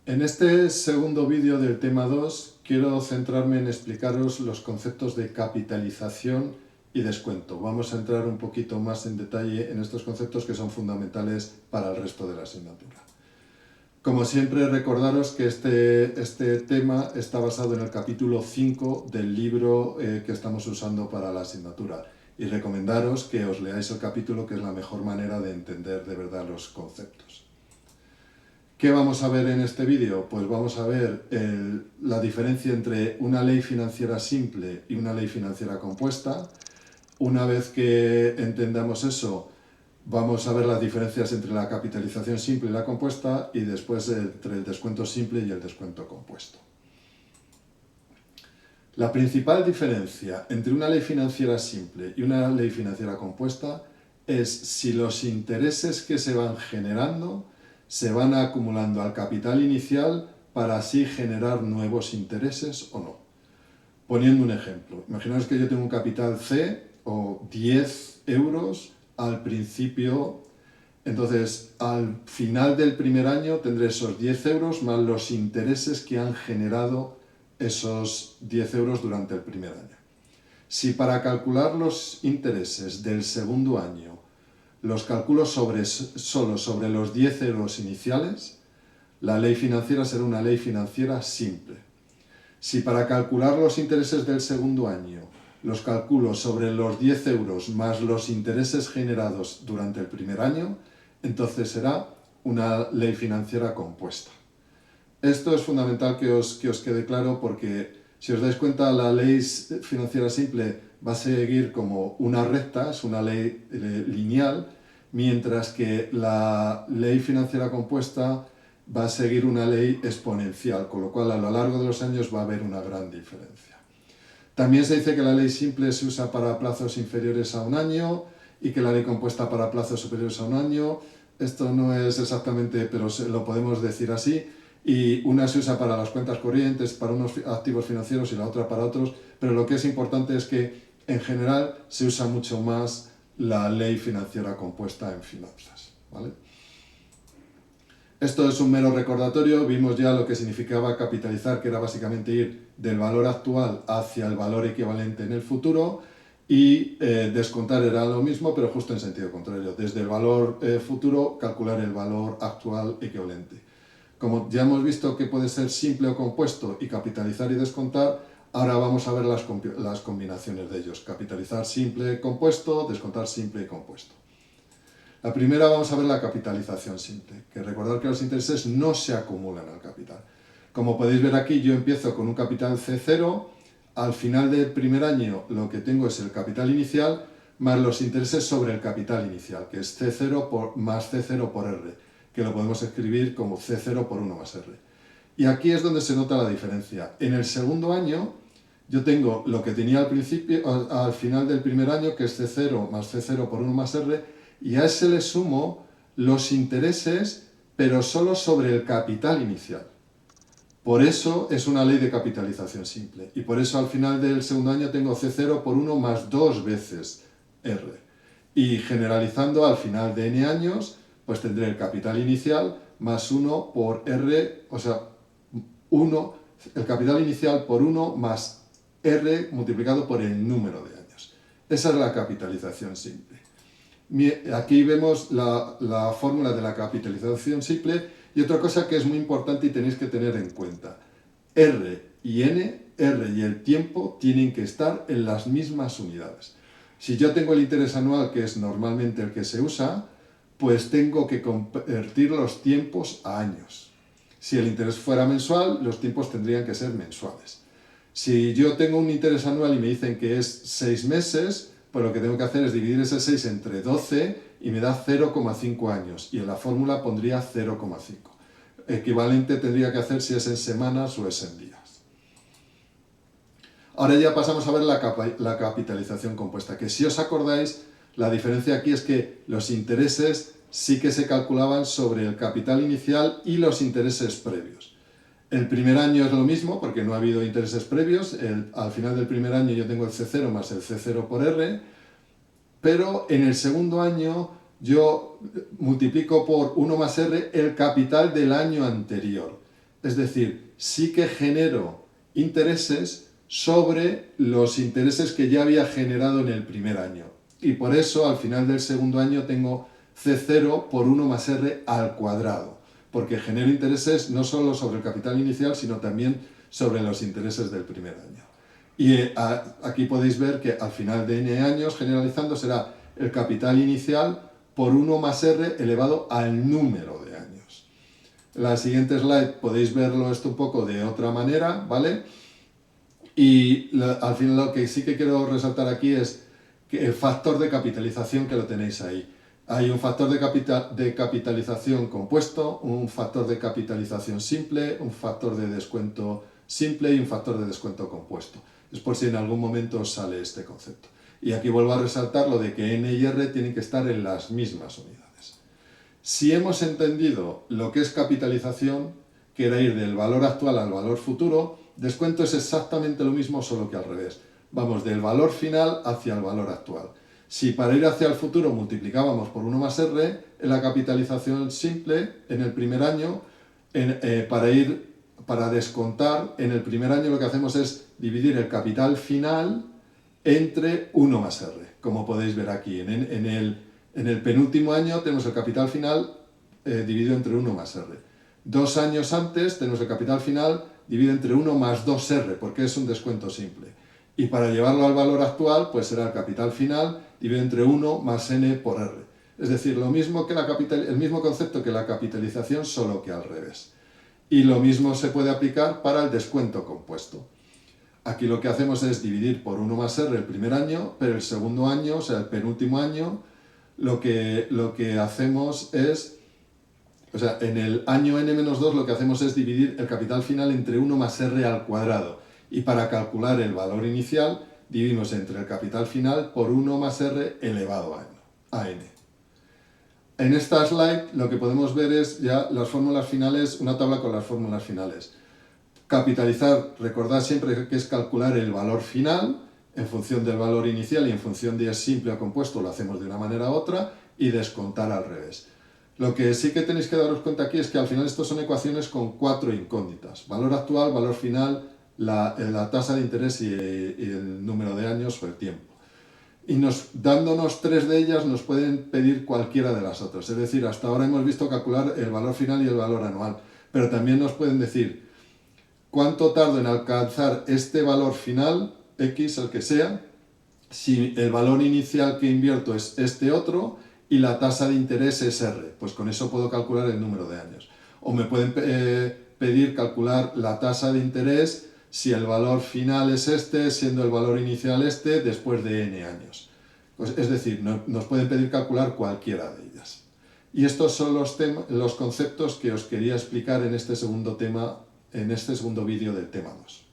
En este segundo vídeo del tema 2 quiero centrarme en explicaros los conceptos de capitalización y descuento. Vamos a entrar un poquito más en detalle en estos conceptos que son fundamentales para el resto de la asignatura. Como siempre, recordaros que este tema está basado en el capítulo 5 del libro que estamos usando para la asignatura y recomendaros que os leáis el capítulo, que es la mejor manera de entender de verdad los conceptos. ¿Qué vamos a ver en este vídeo? Pues vamos a ver la diferencia entre una ley financiera simple y una ley financiera compuesta. Una vez que entendamos eso, vamos a ver las diferencias entre la capitalización simple y la compuesta y después entre el descuento simple y el descuento compuesto. La principal diferencia entre una ley financiera simple y una ley financiera compuesta es si los intereses que se van generando se van acumulando al capital inicial para así generar nuevos intereses o no. Poniendo un ejemplo, imaginaos que yo tengo un capital C o 10 euros al principio, entonces al final del primer año tendré esos 10 euros más los intereses que han generado esos 10 euros durante el primer año. Si para calcular los intereses del segundo año los calculo solo sobre los 10 euros iniciales, la ley financiera será una ley financiera simple. Si para calcular los intereses del segundo año los calculo sobre los 10 euros más los intereses generados durante el primer año, entonces será una ley financiera compuesta. Esto es fundamental que os quede claro porque, si os dais cuenta, la ley financiera simple va a seguir como una recta, es una ley lineal, mientras que la ley financiera compuesta va a seguir una ley exponencial, con lo cual a lo largo de los años va a haber una gran diferencia. También se dice que la ley simple se usa para plazos inferiores a un año y que la ley compuesta para plazos superiores a un año. Esto no es exactamente, pero lo podemos decir así. Y una se usa para las cuentas corrientes, para unos activos financieros y la otra para otros, pero lo que es importante es que en general se usa mucho más la ley financiera compuesta en finanzas, ¿vale? Esto es un mero recordatorio, vimos ya lo que significaba capitalizar, que era básicamente ir del valor actual hacia el valor equivalente en el futuro, y descontar era lo mismo, pero justo en sentido contrario, desde el valor futuro calcular el valor actual equivalente. Como ya hemos visto que puede ser simple o compuesto y capitalizar y descontar, ahora vamos a ver las combinaciones de ellos. Capitalizar simple, compuesto, descontar simple y compuesto. La primera vamos a ver la capitalización simple, que recordar que los intereses no se acumulan al capital. Como podéis ver aquí, yo empiezo con un capital C0, al final del primer año lo que tengo es el capital inicial más los intereses sobre el capital inicial, que es C0 más C0 por R, que lo podemos escribir como C0 por 1 más R. Y aquí es donde se nota la diferencia. En el segundo año yo tengo lo que tenía al principio, al final del primer año, que es C0 más C0 por 1 más R, y a ese le sumo los intereses, pero solo sobre el capital inicial. Por eso es una ley de capitalización simple. Y por eso al final del segundo año tengo C0 por 1 más 2 veces R. Y generalizando al final de n años, pues tendré el capital inicial más 1 por R, o sea, el capital inicial por 1 más R multiplicado por el número de años. Esa es la capitalización simple. Aquí vemos la fórmula de la capitalización simple y otra cosa que es muy importante y tenéis que tener en cuenta. R y el tiempo tienen que estar en las mismas unidades. Si yo tengo el interés anual, que es normalmente el que se usa, pues tengo que convertir los tiempos a años. Si el interés fuera mensual, los tiempos tendrían que ser mensuales. Si yo tengo un interés anual y me dicen que es 6 meses, pues lo que tengo que hacer es dividir ese 6 entre 12 y me da 0,5 años. Y en la fórmula pondría 0,5. Equivalente tendría que hacer si es en semanas o es en días. Ahora ya pasamos a ver la capitalización compuesta, que si os acordáis, la diferencia aquí es que los intereses sí que se calculaban sobre el capital inicial y los intereses previos. El primer año es lo mismo porque no ha habido intereses previos, al final del primer año yo tengo el C0 más el C0 por R, pero en el segundo año yo multiplico por 1 más R el capital del año anterior. Es decir, sí que genero intereses sobre los intereses que ya había generado en el primer año. Y por eso al final del segundo año tengo C0 por 1 más R al cuadrado, porque genero intereses no solo sobre el capital inicial, sino también sobre los intereses del primer año. Y aquí podéis ver que al final de n años, generalizando, será el capital inicial por 1 más R elevado al número de años. En la siguiente slide podéis verlo esto un poco de otra manera, ¿vale? Y al final lo que sí que quiero resaltar aquí es que el factor de capitalización, que lo tenéis ahí. Hay un factor de capitalización compuesto, un factor de capitalización simple, un factor de descuento simple y un factor de descuento compuesto. Es por si en algún momento os sale este concepto. Y aquí vuelvo a resaltar lo de que N y R tienen que estar en las mismas unidades. Si hemos entendido lo que es capitalización, que era ir del valor actual al valor futuro, descuento es exactamente lo mismo, solo que al revés. Vamos del valor final hacia el valor actual. Si para ir hacia el futuro multiplicábamos por 1 más R, en la capitalización simple, en el primer año, para descontar, en el primer año lo que hacemos es dividir el capital final entre 1 más R, como podéis ver aquí. En el penúltimo año tenemos el capital final dividido entre 1 más R. 2 años antes tenemos el capital final dividido entre 1 más 2R, porque es un descuento simple. Y para llevarlo al valor actual, pues será el capital final dividido entre 1 más N por R. Es decir, lo mismo que el mismo concepto que la capitalización, solo que al revés. Y lo mismo se puede aplicar para el descuento compuesto. Aquí lo que hacemos es dividir por 1 más R el primer año, pero el segundo año, o sea, el penúltimo año, lo que hacemos es, o sea, en el año n-2 lo que hacemos es dividir el capital final entre 1 más R al cuadrado. Y para calcular el valor inicial, dividimos entre el capital final por 1 más R elevado a n. En esta slide lo que podemos ver es ya las fórmulas finales, una tabla con las fórmulas finales. Capitalizar, recordad siempre que es calcular el valor final en función del valor inicial y en función de si es simple o compuesto lo hacemos de una manera u otra, y descontar al revés. Lo que sí que tenéis que daros cuenta aquí es que al final estas son ecuaciones con 4 incógnitas: valor actual, valor final, la tasa de interés y el número de años o el tiempo. Y dándonos 3 de ellas nos pueden pedir cualquiera de las otras. Es decir, hasta ahora hemos visto calcular el valor final y el valor anual, pero también nos pueden decir cuánto tardo en alcanzar este valor final, X, el que sea, si el valor inicial que invierto es este otro y la tasa de interés es R. Pues con eso puedo calcular el número de años. O me pueden pedir calcular la tasa de interés si el valor final es este, siendo el valor inicial este, después de n años. Pues, es decir, nos pueden pedir calcular cualquiera de ellas. Y estos son los conceptos que os quería explicar en este segundo vídeo del tema 2.